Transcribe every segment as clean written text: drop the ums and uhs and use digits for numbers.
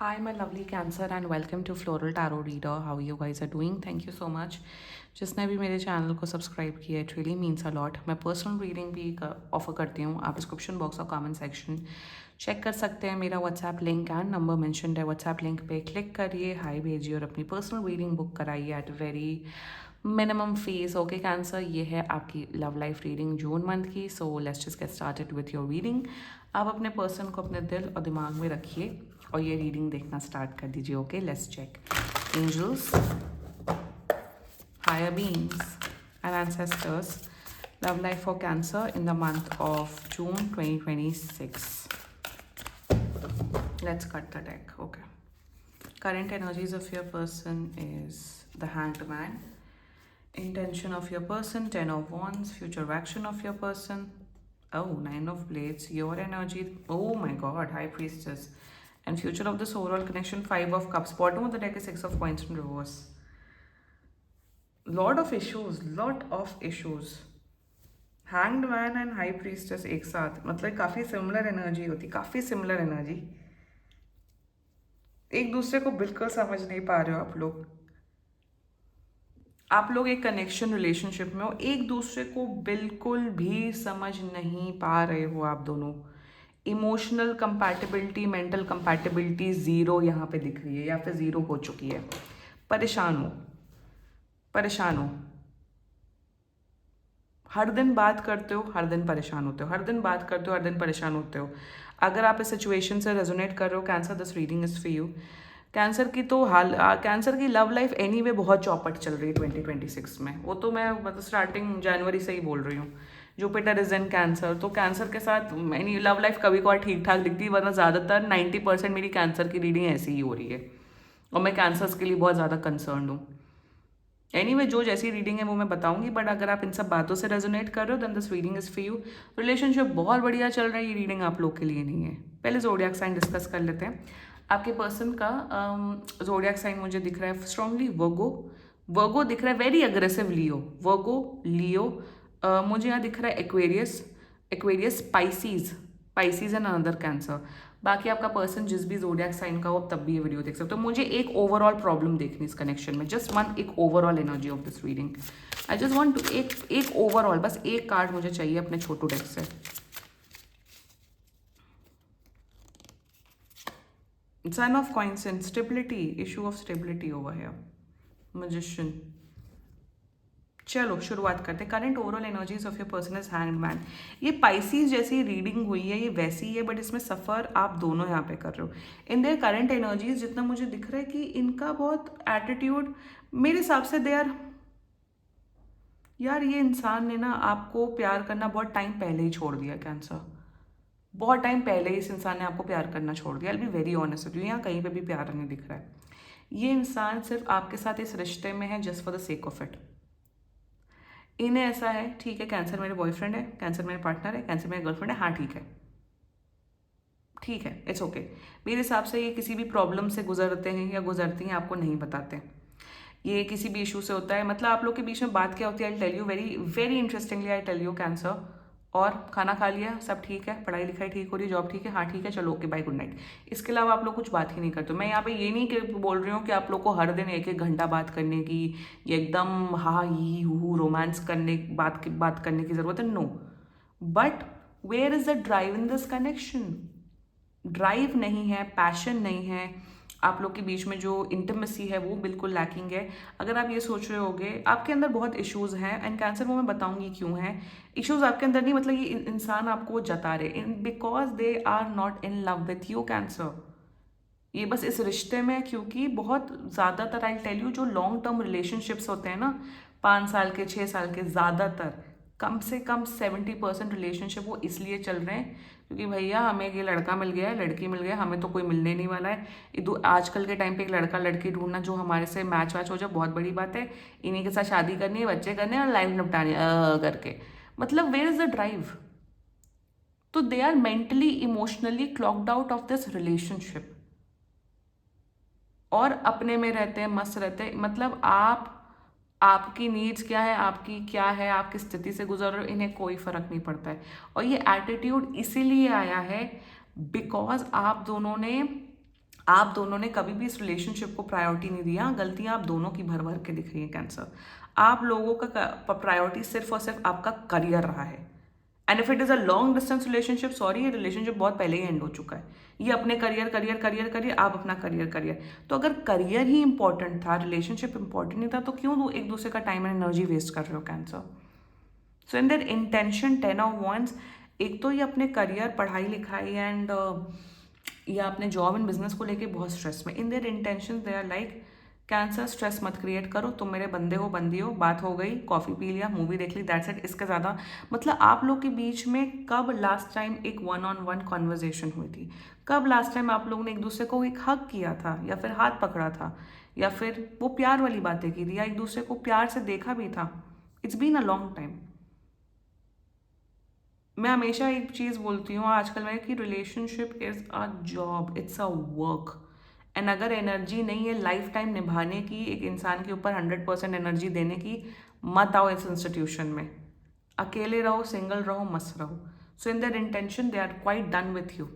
Hi, my lovely Cancer, and welcome to Floral Tarot Reader. How you guys are doing? Thank you so much. जिसने भी मेरे channel को subscribe किया, it really means a lot. मैं personal reading भी offer करती हूँ. आप डिस्क्रिप्शन बॉक्स और कमेंट सेक्शन चेक कर सकते हैं. मेरा WhatsApp link and number mentioned है. व्हाट्सएप लिंक पे क्लिक करिए, हाई भेजिए और अपनी पर्सनल रीडिंग बुक कराइए at very minimum fees. Okay Cancer, ये है आपकी love life reading June month की. So let's just get started with your reading. आप अपने पर्सन को अपने दिल और दिमाग में रखिए और ये रीडिंग देखना स्टार्ट कर दीजिए. Okay, let's check. Angels, higher beings and ancestors, love life for Cancer in the month of June 2026. Let's cut the deck. Okay. Current energies of your person is the Hanged Man. Intention of your person, 10 of Wands. Future action of your person. Oh, 9 of Blades. Your energy. Oh my God, High Priestess. And future of this overall connection, 5 of Cups. Bottom of the deck is 6 of Coins in reverse. Lot of issues. Hanged man and high priestess एक साथ, मतलब काफ़ी similar energy होती, काफ़ी similar energy. एक दूसरे को बिल्कुल समझ नहीं पा रहे हो आप लोग एक कनेक्शन रिलेशनशिप में हो, एक दूसरे को बिल्कुल भी समझ नहीं पा रहे हो आप दोनों. Emotional compatibility, mental compatibility zero यहाँ पे दिख रही है या फिर ज़ीरो हो चुकी है. परेशान हो. हर दिन बात करते हो, हर दिन परेशान होते हो, हर दिन बात करते हो, हर दिन परेशान होते हो. अगर आप इस सिचुएशन से रेजोनेट कर रहे हो cancer, this reading is for you. Cancer की तो कैंसर की लव लाइफ एनीवे बहुत चौपट चल रही है 2026 में. वो तो मैं मतलब स्टार्टिंग जनवरी से ही बोल रही हूँ. जुपिटर इज इन कैंसर, तो कैंसर के साथ मेरी लव लाइफ कभी कभार ठीक ठाक दिखती है, वरना ज़्यादातर 90% मेरी कैंसर की रीडिंग ऐसी ही हो रही है. और मैं कैंसर्स के लिए बहुत ज़्यादा कंसर्न हूँ. एनीवे जो जैसी रीडिंग है वो मैं बताऊंगी, बट अगर आप इन सब बातों से रेजोनेट कर रहे हो then this reading is for you. Relationship बहुत बढ़िया चल रहा है, ये रीडिंग आप लोग के लिए नहीं है. पहले जोडियाक साइन डिस्कस कर लेते हैं. आपके पर्सन का जोडियाक साइन मुझे दिख रहा है स्ट्रांगली वर्गो दिख रहा है, वेरी अग्रेसिव लियो. वर्गो, लियो, मुझे यहाँ दिख रहा है Aquarius, Pisces and another cancer. बाकी आपका पर्सन जिस भी जोडियाक साइन का हो, तब भी ये वीडियो देख सकते हो. मुझे एक ओवरऑल प्रॉब्लम देखनी इस कनेक्शन में, जस्ट वन, एक overall energy of this reading. I just want to एक ओवरऑल, बस एक कार्ड मुझे चाहिए अपने छोटू डेक से. Son of coins, stability, issue of stability over here. Magician. चलो शुरुआत करते हैं. Current overall energies of your person is hanged man. ये पाइसीज जैसी रीडिंग हुई है, ये वैसी ही है, बट इसमें सफ़र आप दोनों यहाँ पे कर रहे हो. इन देयर करंट एनर्जीज जितना मुझे दिख रहा है कि इनका बहुत एटीट्यूड, मेरे हिसाब से दे आर, यार ये इंसान ने ना आपको प्यार करना बहुत टाइम पहले ही छोड़ दिया. कैंसर, बहुत टाइम पहले ही इस इंसान ने आपको प्यार करना छोड़ दिया. I will be very honest with you, यहाँ कहीं पे भी प्यार नहीं दिख रहा है. ये इंसान सिर्फ आपके साथ इस रिश्ते में है just for the sake of it. इन्हें ऐसा है, ठीक है कैंसर मेरे बॉयफ्रेंड है, कैंसर मेरे पार्टनर है, कैंसर मेरे गर्लफ्रेंड है, हाँ ठीक है, इट्स ओके. मेरे हिसाब से ये किसी भी प्रॉब्लम से गुजरते हैं या गुजरती हैं, आपको नहीं बताते. ये किसी भी इशू से होता है. मतलब आप लोग के बीच में बात क्या होती है, I tell you very very interestingly. I tell you Cancer, और खाना खा लिया, सब ठीक है, पढ़ाई लिखाई ठीक हो रही है, जॉब ठीक है, हाँ ठीक है, चलो ओके बाय गुड नाइट. इसके अलावा आप लोग कुछ बात ही नहीं करते. मैं यहाँ पे ये नहीं बोल रही हूँ कि आप लोग को हर दिन 1-1 घंटा बात करने की, ये एकदम हा ही हू रोमांस करने बात करने की ज़रूरत है. No, but where is the drive in this connection. Drive नहीं है, पैशन नहीं है. आप लोग के बीच में जो इंटीमेसी है वो बिल्कुल लैकिंग है. अगर आप ये सोच रहे होगे आपके अंदर बहुत इश्यूज हैं, एंड कैंसर वो मैं बताऊंगी क्यों हैं. इश्यूज आपके अंदर नहीं, मतलब ये इंसान आपको जता रहे इन because they are not in love with you Cancer. ये बस इस रिश्ते में, क्योंकि बहुत ज़्यादातर आई टेल यू जो लॉन्ग टर्म रिलेशनशिप्स होते हैं ना, 5 साल के, 6 साल के, ज़्यादातर कम से कम 70% रिलेशनशिप वो इसलिए चल रहे हैं क्योंकि भैया हमें ये लड़का मिल गया है, लड़की मिल गया, हमें तो कोई मिलने नहीं वाला है. आजकल के टाइम पे एक लड़का लड़की ढूंढना जो हमारे से मैच वैच हो जाए बहुत बड़ी बात है. इन्हीं के साथ शादी करनी है, बच्चे करने हैं और लाइफ निपटानी करके. मतलब वेयर इज द ड्राइव. तो they are mentally emotionally clocked out of this relationship और अपने में रहते हैं, मस्त रहते हैं. मतलब आपकी नीड्स क्या है, आपकी क्या है, आप किस स्थिति से गुजर रहे हो, इन्हें कोई फर्क नहीं पड़ता है. और ये एटीट्यूड इसीलिए आया है बिकॉज आप दोनों ने आप दोनों ने कभी भी इस रिलेशनशिप को प्रायोरिटी नहीं दिया। गलतियां आप दोनों की भर भर के दिख रही है कैंसर। आप लोगों का प्रायोरिटी सिर्फ और सिर्फ आपका करियर रहा है। And if it is a long distance relationship, sorry, ये रिलेशनशिप बहुत पहले ही एंड हो चुका है। ये अपने करियर करियर करियर करियर, आप अपना करियर करियर। तो अगर करियर ही इंपॉर्टेंट था, रिलेशनशिप इंपॉर्टेंट नहीं था, तो क्यों एक दूसरे का टाइम एंड एनर्जी वेस्ट कर रहे हो cancer? So in their intention 10 of Wands, एक तो ये अपने करियर, पढ़ाई लिखाई एंड या अपने जॉब एंड बिजनेस को लेके बहुत स्ट्रेस में। In their intention they are like, Cancer stress मत क्रिएट करो, तुम मेरे बंदे हो, बंदी हो, बात हो गई, कॉफ़ी पी लिया, मूवी देख ली, दैट्स इट। इसके ज़्यादा मतलब आप लोग के बीच में कब लास्ट टाइम एक 1-on-1 कॉन्वर्जेशन हुई थी? कब लास्ट टाइम आप लोगों ने एक दूसरे को एक हग किया था, या फिर हाथ पकड़ा था, या फिर वो प्यार वाली बातें की थी, या एक दूसरे को प्यार से देखा भी था? It's been a long time. मैं हमेशा एक चीज़ बोलती हूँ आजकल मैं, कि relationship is a job, it's a work. And अगर एनर्जी नहीं है लाइफ टाइम निभाने की, एक इंसान के ऊपर 100% एनर्जी देने की, मत आओ इस इंस्टीट्यूशन में। अकेले रहो, सिंगल रहो, मस्त रहो। So in their intention they are quite done with you.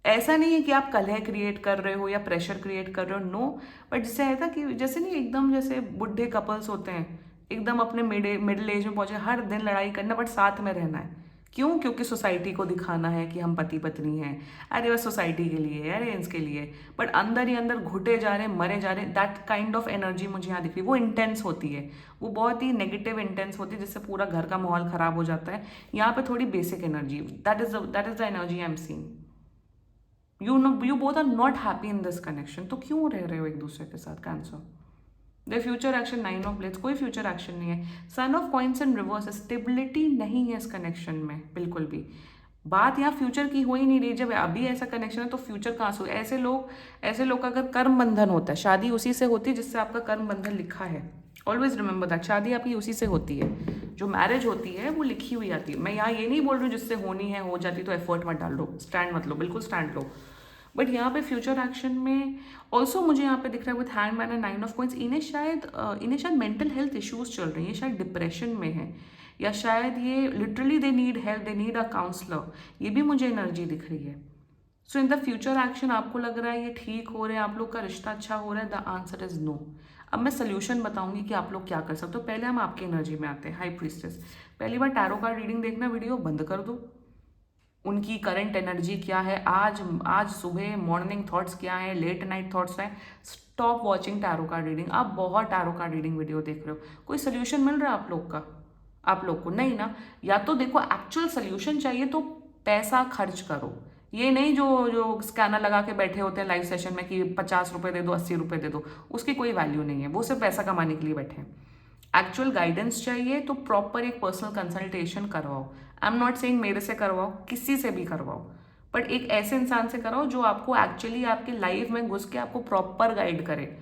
ऐसा नहीं है कि आप कलह क्रिएट कर रहे हो या प्रेशर क्रिएट कर रहे हो, नो। बट जिससे है था कि जैसे नहीं, एकदम जैसे बुढ़े कपल्स होते हैं, एकदम अपने मिडिल एज में पहुंचे, हर दिन लड़ाई करना बट साथ में रहना है। क्यों? क्योंकि सोसाइटी को दिखाना है कि हम पति पत्नी हैं। अरे बस सोसाइटी के लिए, अरे इसके लिए, बट अंदर ही अंदर घुटे जा रहे हैं, मरे जा रहे हैं। दैट काइंड ऑफ एनर्जी मुझे यहाँ दिख रही है। वो इंटेंस होती है, वो बहुत ही नेगेटिव इंटेंस होती है, जिससे पूरा घर का माहौल खराब हो जाता है। यहाँ पे थोड़ी basic energy, that is the energy I am seeing. You both are not happy in this connection. तो क्यों रह रहे हो एक दूसरे के साथ Cancer? The future action 9 of Blades, कोई फ्यूचर एक्शन नहीं है। Son of coins in reverse, stability नहीं है इस कनेक्शन में बिल्कुल भी। बात यहाँ फ्यूचर की हो ही नहीं रही। जब अभी ऐसा कनेक्शन है तो फ्यूचर कहाँ से? ऐसे लोग का अगर कर्म बंधन होता है, शादी उसी से होती है जिससे आपका कर्म बंधन लिखा है। ऑलवेज रिमेंबर दैट, शादी आपकी उसी से होती है। जो मैरिज होती है वो लिखी हुई आती है। मैं यहाँ ये नहीं बोल रही हूँ जिससे होनी है हो जाती, तो एफर्ट मत डाल लो, स्टैंड मत लो, बिल्कुल स्टैंड लो। बट यहाँ पे फ्यूचर एक्शन में ऑल्सो मुझे यहाँ पे दिख रहा है with handman and 9 of Coins, इन्हें शायद मेंटल हेल्थ इश्यूज चल रही हैं, शायद डिप्रेशन में है, या शायद ये literally they need help, they need a counsellor. ये भी मुझे एनर्जी दिख रही है। So in the future action आपको लग रहा है ये ठीक हो रहे हैं, आप लोग का रिश्ता अच्छा हो रहा है? The answer is no. अब मैं सोल्यूशन बताऊंगी कि आप लोग क्या कर सकते हो। पहले हम आपकी एनर्जी में आते हैं। हाई प्रीस्टेस, पहली बार टैरो कार्ड रीडिंग देखना वीडियो बंद कर दो। उनकी करंट एनर्जी क्या है, आज सुबह मॉर्निंग थॉट्स क्या है, लेट नाइट थॉट्स हैं। Stop watching tarot card reading. आप बहुत टैरो कार्ड रीडिंग वीडियो देख रहे हो, कोई सोल्यूशन मिल रहा है आप लोग का? आप लोग को नहीं ना। या तो देखो एक्चुअल सोल्यूशन चाहिए तो पैसा खर्च करो। ये नहीं जो जो स्कैनर लगा के बैठे होते हैं लाइव सेशन में कि 50 रुपए दे दो, 80 रुपए दे दो, उसकी कोई वैल्यू नहीं है। वो सिर्फ पैसा कमाने के लिए बैठे हैं। एक्चुअल गाइडेंस चाहिए तो प्रॉपर एक पर्सनल कंसल्टेशन करवाओ। आई एम नॉट सेइंग मेरे से करवाओ, किसी से भी करवाओ, बट एक ऐसे इंसान से कराओ जो आपको एक्चुअली आपकी लाइफ में घुस के आपको प्रॉपर गाइड करे।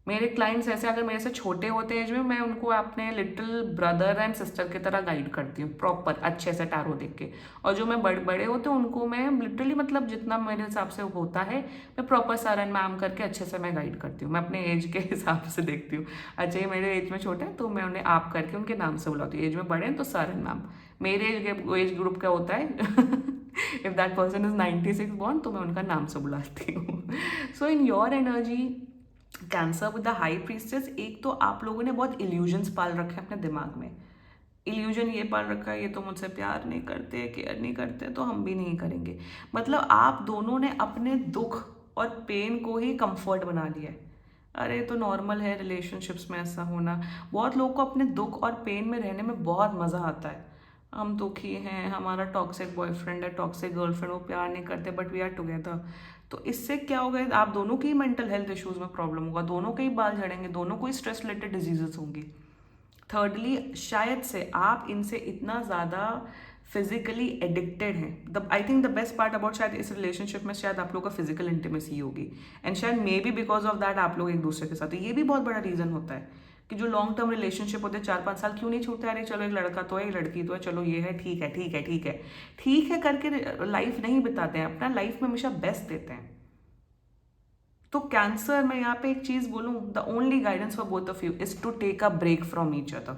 मेरे क्लाइंट्स ऐसे अगर मेरे से छोटे होते हैं एज में, मैं उनको अपने लिटिल ब्रदर एंड सिस्टर की तरह गाइड करती हूँ प्रॉपर अच्छे से टैरो देख के। और जो मैं बड़े होते हैं उनको मैं लिटरली मतलब जितना मेरे हिसाब से होता है, मैं प्रॉपर सर एंड मैम करके अच्छे से मैं गाइड करती हूँ। मैं अपने एज के हिसाब से देखती हूँ। अच्छा ये मेरे एज में छोटे हैं तो मैं उन्हें आप करके उनके नाम से बुलाती हूँ। एज में बड़े हैं तो सर एंड मैम। मेरे एज ग्रुप का होता है if that person is 96 born तो मैं उनका नाम से बुलाती हूँ। So in your energy Cancer with the high priestess, एक तो आप लोगों ने बहुत इल्यूजन्स पाल रखे हैं अपने दिमाग में। इल्यूजन ये पाल रखा है, ये तो मुझसे प्यार नहीं करते, केयर नहीं करते, तो हम भी नहीं करेंगे। मतलब आप दोनों ने अपने दुख और पेन को ही कंफर्ट बना लिया है। अरे तो नॉर्मल है रिलेशनशिप्स में ऐसा होना। बहुत लोगों को अपने दुख और पेन में रहने में बहुत मज़ा आता है। हम दुखी हैं, हमारा टॉक्सिक बॉयफ्रेंड है, टॉक्सिक गर्लफ्रेंड, वो प्यार नहीं करते बट वी आर टुगेदर। तो इससे क्या होगा, आप दोनों की मेंटल हेल्थ इश्यूज में प्रॉब्लम होगा, दोनों के ही बाल झड़ेंगे, दोनों को ही स्ट्रेस रिलेटेड डिजीजेस होंगी। थर्डली शायद से आप इनसे इतना ज़्यादा फिजिकली एडिक्टेड हैं। I think the best part about शायद इस रिलेशनशिप में शायद आप लोग का फिजिकल इंटीमेसी होगी। एंड शायद may be because of that आप लोग एक दूसरे के साथ, ये भी बहुत बड़ा रीज़न होता है कि जो लॉन्ग टर्म रिलेशनशिप होते हैं 4-5 साल क्यों नहीं छूटते। अरे चलो एक लड़का तो है, एक लड़की तो है, चलो ये है, ठीक है ठीक है ठीक है ठीक है करके लाइफ नहीं बिताते हैं, अपना लाइफ में हमेशा बेस्ट देते हैं। तो कैंसर में यहाँ पे एक चीज बोलूं, the only guidance for both of you is to take a break from each other.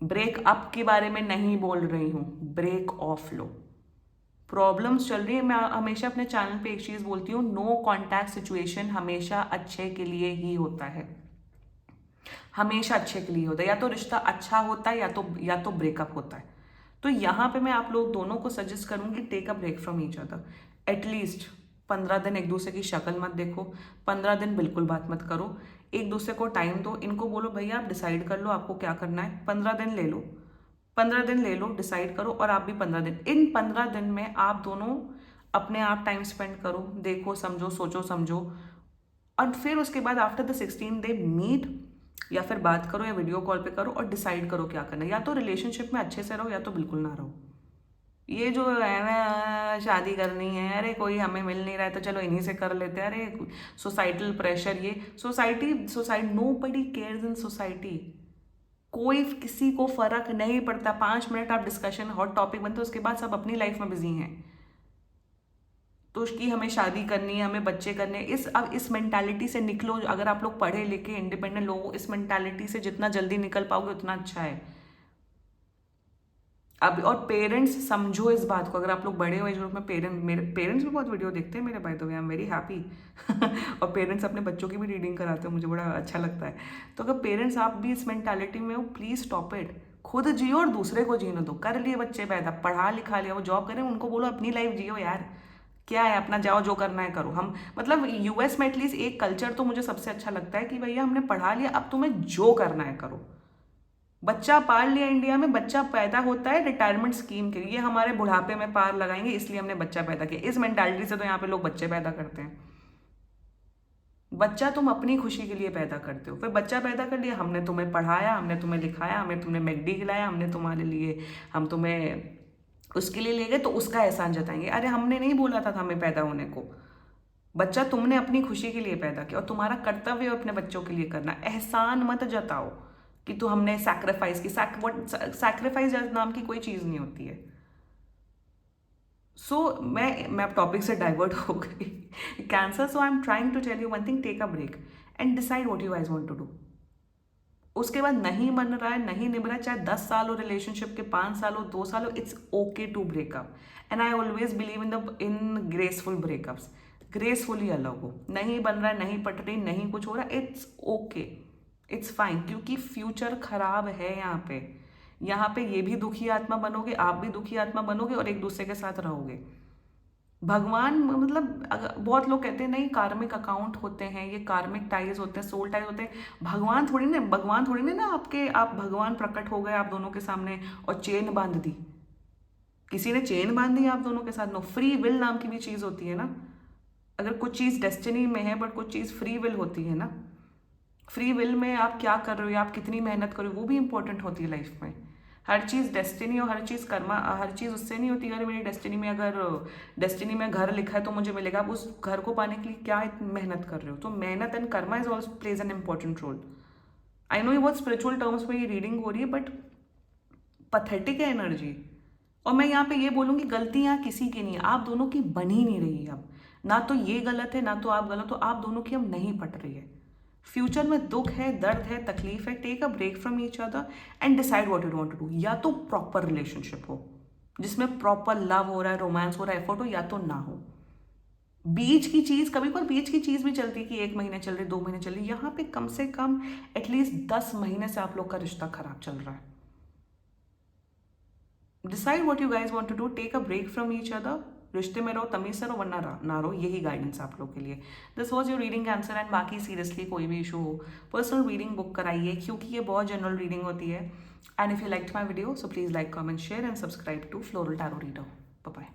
Break up के बारे में नहीं बोल रही हूं, ब्रेक ऑफ लो। प्रॉब्लम्स चल रही है, मैं हमेशा अपने चैनल पे एक चीज़ बोलती हूँ, नो कॉन्टैक्ट सिचुएशन हमेशा अच्छे के लिए ही होता है, हमेशा अच्छे के लिए होता है। या तो रिश्ता अच्छा होता है या तो ब्रेकअप होता है। तो यहाँ पे मैं आप लोग दोनों को सजेस्ट करूँगी, take a break from each other. At least 15 दिन एक दूसरे की शक्ल मत देखो, 15 दिन बिल्कुल बात मत करो, एक दूसरे को टाइम दो। इनको बोलो भैया आप डिसाइड कर लो आपको क्या करना है, 15 दिन ले लो, 15 दिन ले लो, डिसाइड करो। और आप भी 15 दिन, इन 15 दिन में आप दोनों अपने आप टाइम स्पेंड करो, देखो समझो, सोचो समझो। और फिर उसके बाद आफ्टर द 16 डे मीट, या फिर बात करो या वीडियो कॉल पे करो और डिसाइड करो क्या करना है। या तो रिलेशनशिप में अच्छे से रहो या तो बिल्कुल ना रहो। ये जो है ना शादी करनी है, अरे कोई हमें मिल नहीं रहा है तो चलो इन्हीं से कर लेते हैं, अरे सोसाइटल प्रेशर, ये society nobody cares in society. कोई किसी को फर्क नहीं पड़ता। 5 मिनट आप डिस्कशन हॉट टॉपिक बनते, उसके बाद सब अपनी लाइफ में बिजी हैं। तो उसकी हमें शादी करनी है, हमें बच्चे करने हैं, अब इस मेंटालिटी से निकलो। अगर आप लोग पढ़े लिखे इंडिपेंडेंट लोग, इस मेंटालिटी से जितना जल्दी निकल पाओगे उतना अच्छा है। अब और पेरेंट्स समझो इस बात को, अगर आप लोग बड़े हो एज ग्रुप में, मेरे पेरेंट्स भी बहुत वीडियो देखते हैं मेरे, by the way I am very happy. और पेरेंट्स अपने बच्चों की भी रीडिंग कराते हो, मुझे बड़ा अच्छा लगता है। तो अगर पेरेंट्स आप भी इस मेंटालिटी में हो, प्लीज स्टॉप इट। खुद जियो और दूसरे को जीने दो। कर लिए बच्चे पैदा, पढ़ा लिखा लिया, वो जॉब करें, उनको बोलो अपनी लाइफ जियो यार, क्या है अपना, जाओ जो करना है करो। हम मतलब यूएस में एटलीस्ट एक कल्चर तो मुझे सबसे अच्छा लगता है कि भैया हमने पढ़ा लिया, अब तुम्हें जो करना है करो। बच्चा पाल लिया, इंडिया में बच्चा पैदा होता है रिटायरमेंट स्कीम के लिए, हमारे बुढ़ापे में पार लगाएंगे इसलिए हमने बच्चा पैदा किया। इस मेंटालिटी से तो यहाँ पे लोग बच्चे पैदा करते हैं। बच्चा तुम अपनी खुशी के लिए पैदा करते हो, फिर बच्चा पैदा कर लिया, हमने तुम्हें पढ़ाया, हमने तुम्हें लिखाया, हमें तुमने मैगडी खिलाया, हमने तुम्हारे लिए, हम तुम्हें उसके लिए ले गए, तो उसका एहसान जताएंगे। अरे हमने नहीं बोला था हमें पैदा होने को। बच्चा तुमने अपनी खुशी के लिए पैदा किया और तुम्हारा कर्तव्य है अपने बच्चों के लिए करना। एहसान मत जताओ कि तू हमने सैक्रिफाइस की। सैक्रिफाइस नाम की कोई चीज़ नहीं होती है। सो मैं अब टॉपिक से डाइवर्ट हो गई। Cancer, so I am trying to tell you one thing, take a break and decide what you guys want to do. उसके बाद नहीं बन रहा है, नहीं निभ रहा है, चाहे 10 साल हो रिलेशनशिप के, 5 साल हो, 2 साल हो, it's okay to breakup. And I always believe in graceful breakups. Gracefully अलग हो, नहीं बन रहा है, नहीं पट रही, नहीं कुछ हो रहा, इट्स ओके, इट्स फाइन। क्योंकि फ्यूचर खराब है यहाँ पे ये भी दुखी आत्मा बनोगे, आप भी दुखी आत्मा बनोगे और एक दूसरे के साथ रहोगे। भगवान मतलब बहुत लोग कहते हैं नहीं कार्मिक अकाउंट होते हैं, ये कार्मिक टाइज होते हैं, सोल टाइज होते हैं। भगवान थोड़ी ना आपके, आप भगवान प्रकट हो गए आप दोनों के सामने और चेन बांध दी। किसी ने चेन बांध दी आप दोनों के साथ? नो, फ्री विल नाम की भी चीज़ होती है ना। अगर कुछ चीज़ डेस्टिनी में है बट कुछ चीज़ फ्री विल होती है ना। फ्री विल में आप क्या कर रहे हो, आप कितनी मेहनत कर रहे हो, वो भी इंपॉर्टेंट होती है लाइफ में। हर चीज़ डेस्टिनी और हर चीज़ कर्मा, हर चीज़ उससे नहीं होती। अगर मेरी डेस्टिनी में, अगर डेस्टिनी में घर लिखा है तो मुझे मिलेगा, आप उस घर को पाने के लिए क्या मेहनत कर रहे हो। तो मेहनत and karma is also plays an important role. I know ये बहुत स्पिरिचुअल टर्म्स में ये रीडिंग हो रही है बट पथेटिक है एनर्जी। और मैं यहाँ पे ये बोलूँगी गलती यहाँ किसी की नहीं है, आप दोनों की बन ही नहीं रही है अब। ना तो ये गलत है ना तो आप गलत हो, आप दोनों की अब नहीं पट रही है। फ्यूचर में दुख है, दर्द है, तकलीफ है, take a break from each other and decide what you want to do. या तो प्रॉपर रिलेशनशिप हो जिसमें प्रॉपर लव हो रहा है, रोमांस हो रहा है, एफर्ट हो, या तो ना हो। बीच की चीज, कभी पर बीच की चीज भी चलती है कि 1 महीने चल रही, 2 महीने चल रही, यहाँ पे कम से कम एटलीस्ट 10 महीने से आप लोग का रिश्ता खराब चल रहा है। Decide what you guys want to do, take a break from each other. रिश्ते में रहो, तमीज से रहो, वरना ना रहो। यही गाइडेंस आप लोग के लिए। This was your reading answer. And बाकी सीरियसली कोई भी इशू हो, पर्सनल रीडिंग बुक कराइए क्योंकि ये बहुत जनरल रीडिंग होती है। And if you like my video so please like, comment, share and subscribe to Floral Tarot Reader. Bye bye.